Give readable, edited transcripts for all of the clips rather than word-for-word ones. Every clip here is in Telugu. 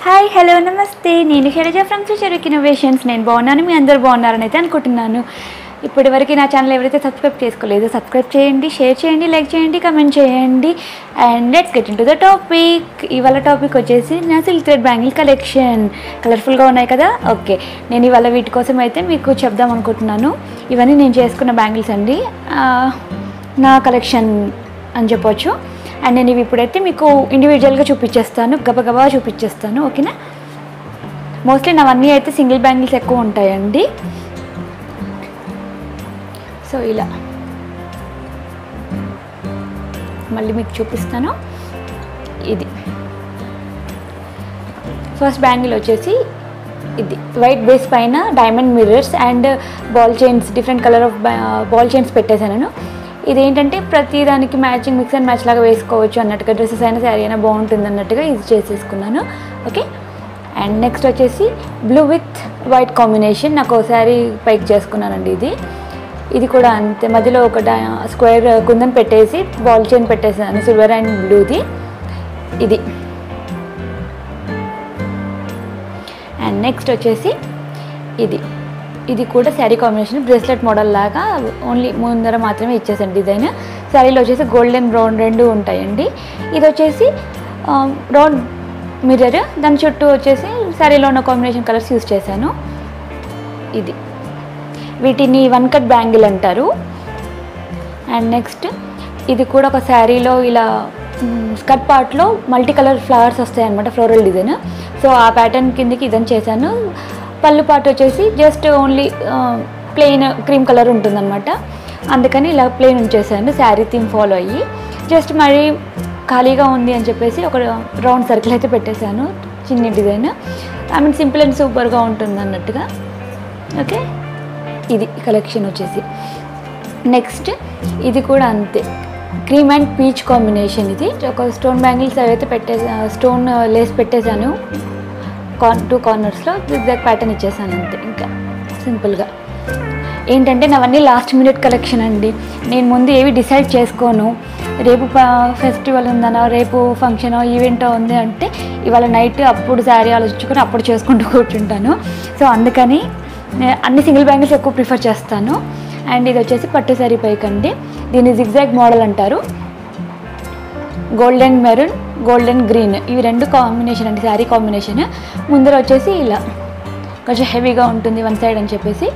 హాయ్ హలో నమస్తే, నేను శైలజ ఫ్రమ్ ఫ్యూచరిక్ ఇన్నోవేషన్స్. నేను బాగున్నాను, మీ అందరూ బాగున్నారని అయితే అనుకుంటున్నాను. ఇప్పటివరకు నా ఛానల్ ఎవరైతే సబ్స్క్రైబ్ చేసుకోలేదో సబ్స్క్రైబ్ చేయండి, షేర్ చేయండి, లైక్ చేయండి, కమెంట్ చేయండి. And let's get in to the topic. ఇవాళ టాపిక్ వచ్చేసి నా సిల్క్ థ్రెడ్ బ్యాంగిల్ కలెక్షన్. కలర్ఫుల్గా ఉన్నాయి కదా. ఓకే, నేను ఇవాళ వీటి కోసం అయితే మీకు చెప్దాం అనుకుంటున్నాను. ఇవన్నీ నేను చేసుకున్న బ్యాంగిల్స్ అండి, నా కలెక్షన్ అని చెప్పొచ్చు. అండ్ నేను ఇవి ఇప్పుడైతే మీకు ఇండివిజువల్గా చూపించేస్తాను, గబగబా చూపించేస్తాను. ఓకేనా. మోస్ట్లీ నావన్నీ అయితే సింగిల్ బ్యాంగిల్స్ ఎక్కువ ఉంటాయండి. సో ఇలా మళ్ళీ మీకు చూపిస్తాను. ఇది ఫస్ట్ బ్యాంగిల్ వచ్చేసి ఇది వైట్ బేస్ పైన diamond mirrors and ball chains, different colour of ball chains పెట్టేశాను. ఇదేంటంటే ప్రతి దానికి మ్యాచింగ్ మిక్స్ అండ్ మ్యాచ్ లాగా వేసుకోవచ్చు అన్నట్టుగా, డ్రెస్సెస్ అయినా శారీ అయినా బాగుంటుంది అన్నట్టుగా ఇది చేసేసుకున్నాను. ఓకే. అండ్ నెక్స్ట్ వచ్చేసి బ్లూ విత్ వైట్ కాంబినేషన్ నాకు శారీ పైకి చేసుకున్నానండి. ఇది కూడా అంతే, మధ్యలో ఒక స్క్వేర్ కుందన్ పెట్టేసి బాల్ చైన్ పెట్టేసాను, సిల్వర్ అండ్ బ్లూది. అండ్ నెక్స్ట్ వచ్చేసి ఇది కూడా శారీ కాంబినేషన్, బ్రేస్లెట్ మోడల్ లాగా, ఓన్లీ ముందర మాత్రమే ఇచ్చేసాను డిజైన్. శారీలో వచ్చేసి గోల్డ్ అండ్ బ్రౌన్ రెండు ఉంటాయండి. ఇది వచ్చేసి రౌండ్ మిర్రర్, దాని చుట్టూ వచ్చేసి శారీలో ఉన్న కాంబినేషన్ కలర్స్ యూజ్ చేశాను. వీటిని వన్ కట్ బ్యాంగిల్ అంటారు. అండ్ నెక్స్ట్ ఇది కూడా ఒక శారీలో ఇలా స్కర్ట్ పార్ట్లో మల్టీ కలర్ ఫ్లవర్స్ వస్తాయి అన్నమాట, ఫ్లోరల్ డిజైన్. సో ఆ ప్యాటర్న్ కిందకి ఇదని చేశాను. పళ్ళు పార్ట్ వచ్చేసి just only plain cream colour ఉంటుందన్నమాట, అందుకని ఇలా ప్లెయిన్ ఉంచేసాను. శారీ థీమ్ ఫాలో అయ్యి జస్ట్ మరీ ఖాళీగా ఉంది అని చెప్పేసి ఒక రౌండ్ సర్కిల్ అయితే పెట్టేశాను, చిన్న design. I mean simple and సూపర్గా ఉంటుంది అన్నట్టుగా. ఓకే, ఇది కలెక్షన్ వచ్చేసి. నెక్స్ట్ ఇది కూడా అంతే, క్రీమ్ అండ్ పీచ్ కాంబినేషన్. ఇది ఒక స్టోన్ బ్యాంగిల్స్ అయితే స్టోన్ లేస్ పెట్టేశాను, 2 కార్నర్స్లో జిగ్జాగ్ ప్యాటర్న్ ఇచ్చేసాను అంతే. ఇంకా సింపుల్గా ఏంటంటే నావన్నీ లాస్ట్ మినిట్ కలెక్షన్ అండి. నేను ముందు ఏవి డిసైడ్ చేసుకోను. రేపు ఫెస్టివల్ ఉందనో, రేపు ఫంక్షనో ఈవెంటో ఉంది అంటే ఇవాళ నైట్ అప్పుడు శారీ ఆలోచించుకొని అప్పుడు చేసుకుంటూ కూర్చుంటాను. సో అందుకని అన్ని సింగిల్ బ్యాంగిల్స్ ఎక్కువ ప్రిఫర్ చేస్తాను. అండ్ ఇది వచ్చేసి పట్టు శారీ పైకండి, దీన్ని జిగ్జాగ్ మోడల్ అంటారు. గోల్డెన్ మెరూన్, గోల్డెన్ గ్రీన్, ఇవి రెండు కాంబినేషన్ అండి, శారీ కాంబినేషన్. ముందర వచ్చేసి ఇలా కొంచెం హెవీగా ఉంటుంది వన్ సైడ్ అని చెప్పేసి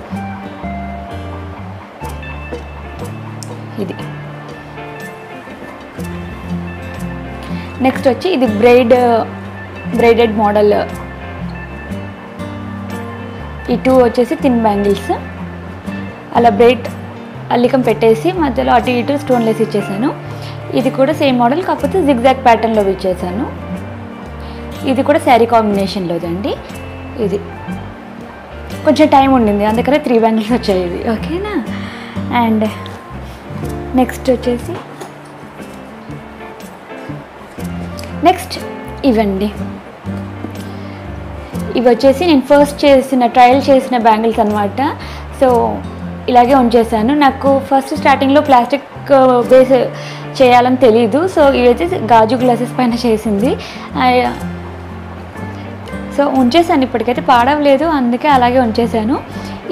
ఇది. నెక్స్ట్ వచ్చి ఇది బ్రైడెడ్ మోడల్. ఈ 2 వచ్చేసి థిన్ బ్యాంగిల్స్, అలా బ్రైడ్ అల్లికం పెట్టేసి మధ్యలో అటు ఇటు స్టోన్ లేసి ఇచ్చేసాను. ఇది కూడా సేమ్ మోడల్, కాకపోతే జిగ్జాగ్ ప్యాటర్న్లో ఇచ్చేసాను. ఇది కూడా శారీ కాంబినేషన్లోదండి. ఇది కొంచెం టైం ఉండింది, అందుకనే 3 బ్యాంగిల్స్ వచ్చాయి ఇది. ఓకేనా. అండ్ నెక్స్ట్ ఇవండి. ఇవి వచ్చేసి నేను ఫస్ట్ ట్రయల్ చేసిన బ్యాంగిల్స్ అనమాట. సో ఇలాగే ఉంచేసాను. నాకు ఫస్ట్ స్టార్టింగ్లో ప్లాస్టిక్ బేస్ చేయాలని తెలీదు. సో ఇవైతే గాజు గ్లాసెస్ పైన చేసింది. సో ఉంచేసాను, ఇప్పటికైతే పాడవలేదు, అందుకే అలాగే ఉంచేసాను.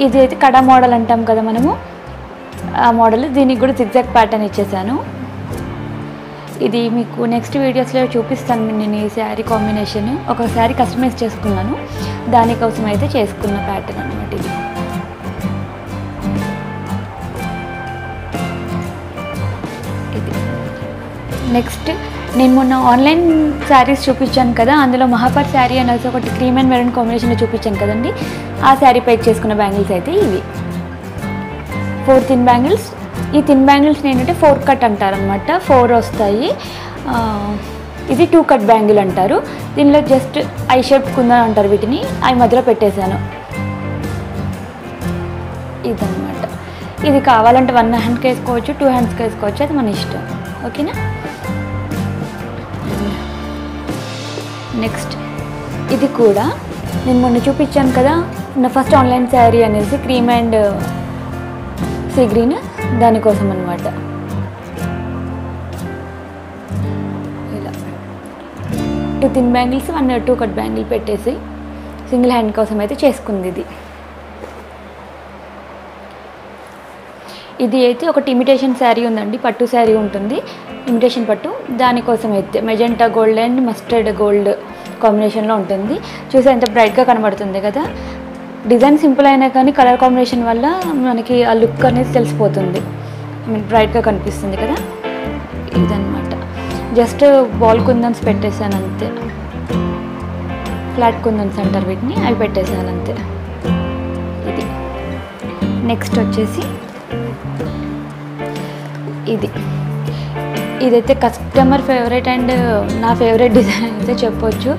ఇది అయితే కడా మోడల్ అంటాం కదా మనము, ఆ మోడల్. దీనికి కూడా జిగ్జాగ్ ప్యాటర్న్ ఇచ్చేసాను. ఇది మీకు నెక్స్ట్ వీడియోస్లో చూపిస్తాను. నేను ఈ శారీ కాంబినేషన్ ఒక శారీ కస్టమైజ్ చేసుకున్నాను, దానికోసం అయితే చేసుకున్న ప్యాటర్న్ అనమాట ఇది. నెక్స్ట్ నేను మొన్న ఆన్లైన్ శారీస్ చూపించాను కదా, అందులో మహాపర్ శారీ అనేసి ఒకటి క్రీమ్ అండ్ మెరూన్ కాంబినేషన్లో చూపించాను కదండి, ఆ శారీ పైకి చేసుకున్న బ్యాంగిల్స్ అయితే ఇవి 4 థిన్ బ్యాంగిల్స్. ఈ థిన్ బ్యాంగిల్స్ ఏంటంటే 4 కట్ అంటారనమాట, 4 వస్తాయి. ఇది 2 కట్ బ్యాంగిల్ అంటారు. దీనిలో జస్ట్ ఐ షేప్ కుందని అంటారు, వీటిని ఐ మధ్యలో పెట్టేశాను. ఇదన్నమాట. ఇది కావాలంటే 1 హ్యాండ్కి వేసుకోవచ్చు, 2 హ్యాండ్స్కి వేసుకోవచ్చు, అది మన ఇష్టం. ఓకేనా. నెక్స్ట్ ఇది కూడా నేను మొన్న చూపించాను కదా, నా ఫస్ట్ ఆన్లైన్ శారీ అనేసి క్రీమ్ అండ్ సీ గ్రీన్, దానికోసం అనమాట. ఇలా 2 థిన్ బ్యాంగిల్స్ 1 2 కట్ బ్యాంగిల్ పెట్టేసి సింగిల్ హ్యాండ్ కోసం అయితే చేసుకుంది ఇది అయితే ఒకటి ఇమిటేషన్ శారీ ఉందండి, పట్టు శారీ ఉంటుంది, ఇమిటేషన్ పట్టు. దానికోసం అయితే magenta gold and mustard gold కాంబినేషన్లో ఉంటుంది. చూసే ఎంత బ్రైట్గా కనబడుతుంది కదా. డిజైన్ సింపుల్ అయినా కానీ కలర్ కాంబినేషన్ వల్ల మనకి ఆ లుక్ అనేది తెలిసిపోతుంది, బ్రైట్గా కనిపిస్తుంది కదా. ఇదన్నమాట. జస్ట్ బాల్ కుందన్స్ పెట్టేశాను అంతే, ఫ్లాట్ కుందన్స్ అంటారు వీటిని, అవి పెట్టేశాను అంతే. ఇది నెక్స్ట్ వచ్చేసి ఇదైతే కస్టమర్ ఫేవరెట్ అండ్ నా ఫేవరెట్ డిజైన్ అయితే చెప్పొచ్చు.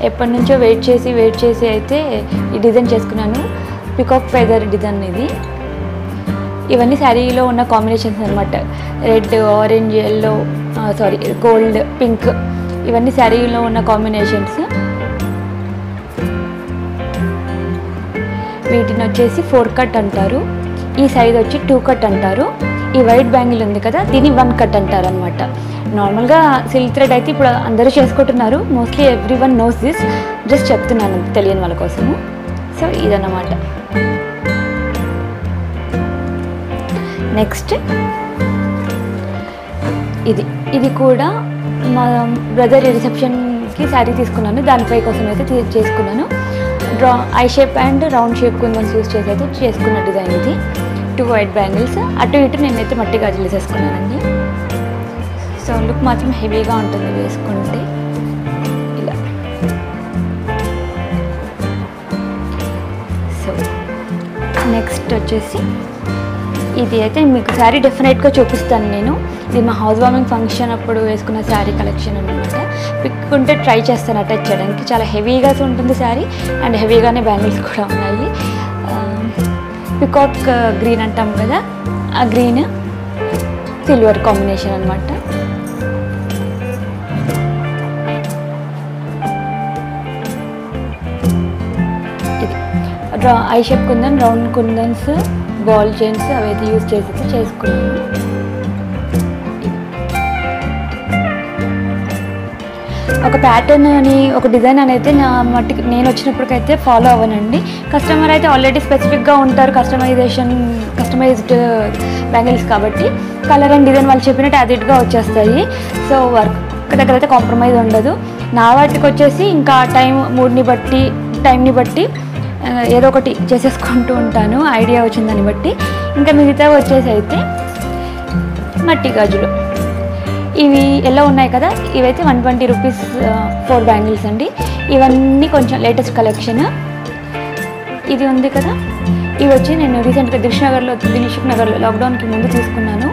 ఎప్పటి నుంచో వెయిట్ చేసి అయితే ఈ డిజైన్ చేసుకున్నాను. పికాక్ ఫెదర్ డిజైన్ ఇది. ఇవన్నీ శారీలో ఉన్న కాంబినేషన్స్ అనమాట. Red, orange, yellow, gold, pink, ఇవన్నీ శారీలో ఉన్న కాంబినేషన్స్. వీటిని వచ్చేసి 4 కట్ అంటారు. ఈ సైజ్ వచ్చి 2 కట్ అంటారు. ఈ వైట్ బ్యాంగిల్ ఉంది కదా, దీన్ని 1 కట్ అంటారు అనమాట. నార్మల్గా సిల్క్ థ్రెడ్ అయితే ఇప్పుడు అందరూ చేసుకుంటున్నారు, mostly every one knows this. Just చెప్తున్నాను తెలియని వాళ్ళ కోసము. సో ఇదన్నమాట. నెక్స్ట్ ఇది కూడా మా బ్రదర్ రిసెప్షన్కి శారీ తీసుకున్నాను, దానిపై కోసం అయితే చేసుకున్నాను. I shape and round shape kundans use చేసి అయితే చేసుకున్న డిజైన్ ఇది. 2 వైట్ బ్యాంగిల్స్, అటు ఇటు నేనైతే మట్టి గాజులు వేసేసుకున్నానండి. సో లుక్ మాత్రం హెవీగా ఉంటుంది వేసుకుంటే ఇలా. సో నెక్స్ట్ వచ్చేసి ఇది అయితే మీకు శారీ డెఫినెట్గా చూపిస్తాను నేను. ఇది మా హౌస్ వార్మింగ్ ఫంక్షన్ అప్పుడు వేసుకున్న శారీ కలెక్షన్ అనమాట. పిక్కుంటే ట్రై చేస్తాను అటాచ్ చేయడానికి. చాలా హెవీగా ఉంటుంది శారీ అండ్ హెవీగానే బ్యాంగిల్స్ కూడా ఉన్నాయి. పికాక్ గ్రీన్ అంటాం కదా, ఆ గ్రీన్ సిల్వర్ కాంబినేషన్ అనమాట. ఇది I shape kundan, round kundans, ball chains అవైతే యూజ్ చేసి చేసుకున్నాను. ఒక ప్యాటర్న్ అని ఒక డిజైన్ అనేది నేను వచ్చినప్పటికైతే ఫాలో అవ్వనండి. కస్టమర్ అయితే ఆల్రెడీ స్పెసిఫిక్గా ఉంటారు, కస్టమైజ్డ్ బ్యాంగిల్స్ కాబట్టి కలర్ అండ్ డిజైన్ వాళ్ళు చెప్పినట్టు యాజిట్గా వచ్చేస్తాయి. సో వర్క్ దగ్గర అయితే కాంప్రమైజ్ ఉండదు. నా వాటికి వచ్చేసి ఇంకా మూడ్ని బట్టి టైంని బట్టి ఏదో ఒకటి చేసేసుకుంటూ ఉంటాను, ఐడియా వచ్చిందని బట్టి. ఇంకా మిగతా వచ్చేసి అయితే మట్టి గాజులు ఇవి ఎలా ఉన్నాయి కదా, ఇవైతే 120 రూపీస్ 4 బ్యాంగిల్స్ అండి. ఇవన్నీ కొంచెం లేటెస్ట్ కలెక్షన్. ఇది ఉంది కదా, ఇవి వచ్చి నేను రీసెంట్గా దిల్షుక్ నగర్లో లాక్డౌన్కి ముందు తీసుకున్నాను.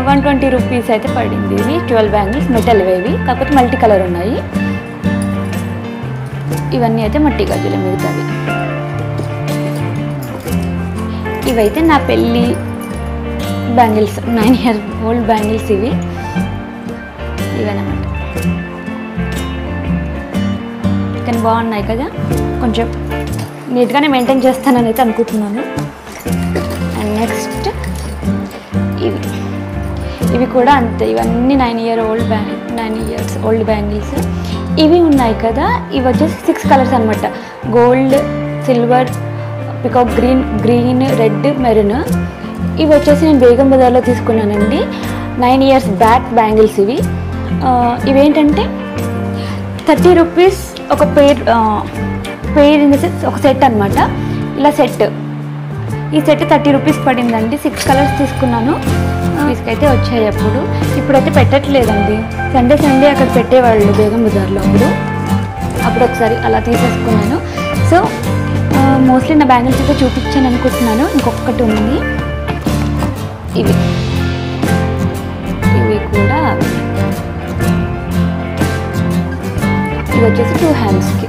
120 రూపీస్ అయితే పడింది. ఇవి 12 బ్యాంగిల్స్, మెటల్ ఇవి, కాకపోతే మల్టీ కలర్ ఉన్నాయి. ఇవన్నీ అయితే మట్టి గాజులు మిగతావి. ఇవైతే నా పెళ్ళి బ్యాంగిల్స్, 9 years old బ్యాంగిల్స్ ఇవి. ఇవన్నమాట. కానీ బాగున్నాయి కదా, కొంచెం నీట్గానే మెయింటైన్ చేస్తానని అయితే అనుకుంటున్నాను. అండ్ నెక్స్ట్ ఇవి కూడా అంతే. ఇవన్నీ 9 years old బ్యాంగిల్స్. ఇవి ఉన్నాయి కదా, ఇవి వచ్చేసి 6 కలర్స్ అనమాట. Gold, silver, peacock green, red, maroon. ఇవి వచ్చేసి నేను బేగం బజార్లో తీసుకున్నానండి. 9 years బ్యాక్ బ్యాంగిల్స్ ఇవి. ఇవేంటంటే 30 రూపీస్ ఒక పేర్ ఇన్ ద సెన్స్ ఒక సెట్ అనమాట. ఇలా సెట్, ఈ సెట్ 30 రూపీస్ పడిందండి. 6 కలర్స్ తీసుకున్నాను. తీసుకైతే వచ్చాయి. ఇప్పుడైతే పెట్టట్లేదండి. సండే అక్కడ పెట్టేవాళ్ళు బేగం బజార్లో. అప్పుడు ఒకసారి అలా తీసేసుకున్నాను. సో మోస్ట్లీ నా బ్యాంగిల్స్ అయితే చూపించాను అనుకుంటున్నాను. ఇంకొకటి ఉంది, ఇవి కూడా. ఇది వచ్చేసి 2 హ్యాండ్స్కి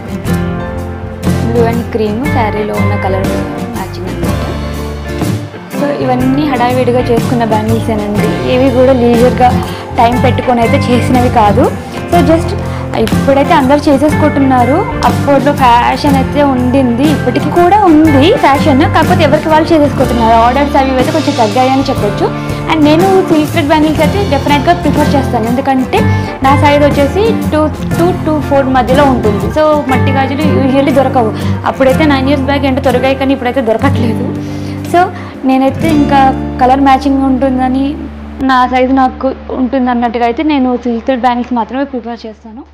బ్లూ అండ్ క్రీమ్ శారీలో ఉన్న కలర్ మ్యాచింగ్ అనమాట. సో ఇవన్నీ హడావిడిగా చేసుకున్న బ్యాంగిల్సేనండి. ఇవి కూడా లీజర్గా టైం పెట్టుకొని అయితే చేసినవి కాదు. సో జస్ట్ ఇప్పుడైతే అందరూ చేసేసుకుంటున్నారు. అప్పట్లో ఫ్యాషన్ అయితే ఉండింది, ఇప్పటికీ కూడా ఉంది ఫ్యాషన్, కాకపోతే ఎవరికి వాళ్ళు చేసేసుకుంటున్నారు. ఆర్డర్స్ అవి అయితే కొంచెం తగ్గాయని చెప్పొచ్చు. అండ్ నేను సిల్క్ థ్రెడ్ బ్యాంగిల్స్ అయితే డెఫినెట్గా ప్రిఫర్ చేస్తాను, ఎందుకంటే నా సైజ్ వచ్చేసి 2 to 4 మధ్యలో ఉంటుంది. సో మట్టి గాజులు యూజువల్లీ దొరకవు. అప్పుడైతే 9 years బ్యాక్ అంటే దొరికాయి, కానీ ఇప్పుడైతే దొరకట్లేదు. సో నేనైతే ఇంకా కలర్ మ్యాచింగ్ ఉంటుందని, నా సైజు నాకు ఉంటుంది అన్నట్టుగా అయితే నేను సిల్క్ థ్రెడ్ బ్యాంగిల్స్ మాత్రమే ప్రిఫర్ చేస్తాను.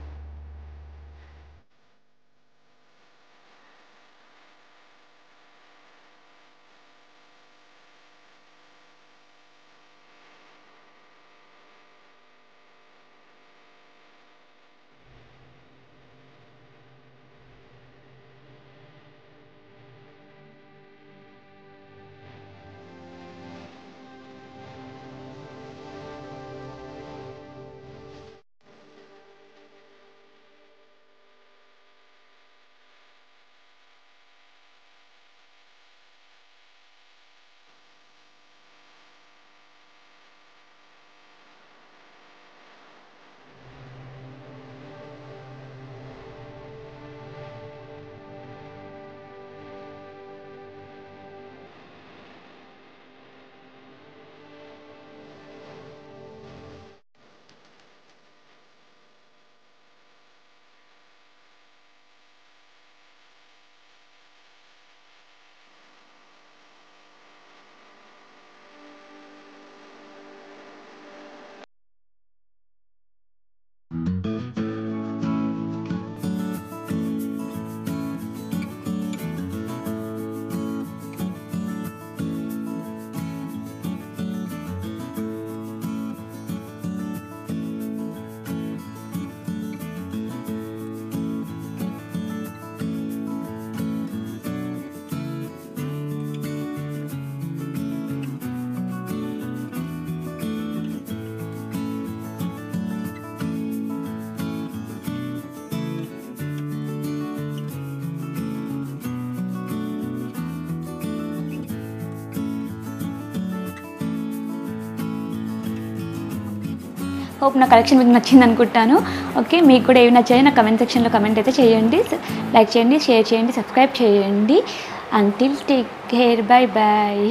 హోప్ నా కలెక్షన్ మీకు నచ్చింది అనుకుంటాను. ఓకే, మీకు కూడా ఏవి నచ్చాయో నా కమెంట్ సెక్షన్లో కమెంట్ అయితే చేయండి, లైక్ చేయండి, షేర్ చేయండి, సబ్స్క్రైబ్ చేయండి. Until take care, bye bye.